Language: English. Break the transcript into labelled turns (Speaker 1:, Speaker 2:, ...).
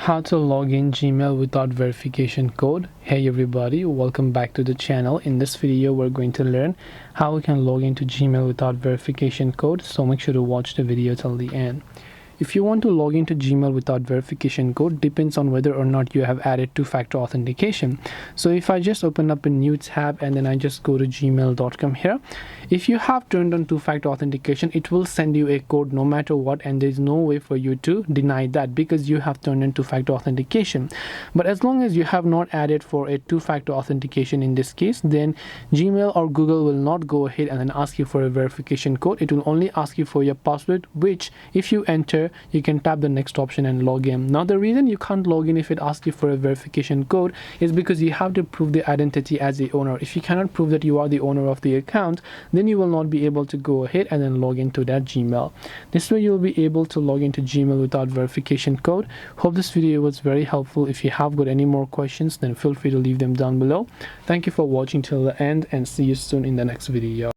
Speaker 1: How to log in Gmail without verification code. Hey everybody, welcome back to the channel. In this video we're going to learn how we can log into Gmail without verification code, so make sure to watch the video till the end. If you want to log into Gmail without verification code, depends on whether or not you have added two-factor authentication. So if I just open up a new tab and then I just go to gmail.com here, if you have turned on two-factor authentication, it will send you a code no matter what, and there's no way for you to deny that because you have turned on two-factor authentication. But as long as you have not added for a two-factor authentication in this case, then Gmail or Google will not go ahead and then ask you for a verification code. It will only ask you for your password, which if you enter, you can tap the next option and log in. Now the reason you can't log in if it asks you for a verification code is because you have to prove the identity as the owner. If you cannot prove that you are the owner of the account, then you will not be able to go ahead and then log into that Gmail. This way you'll be able to log into Gmail without verification code. Hope this video was very helpful. If you have got any more questions, then feel free to leave them down below. Thank you for watching till the end, and see you soon in the next video.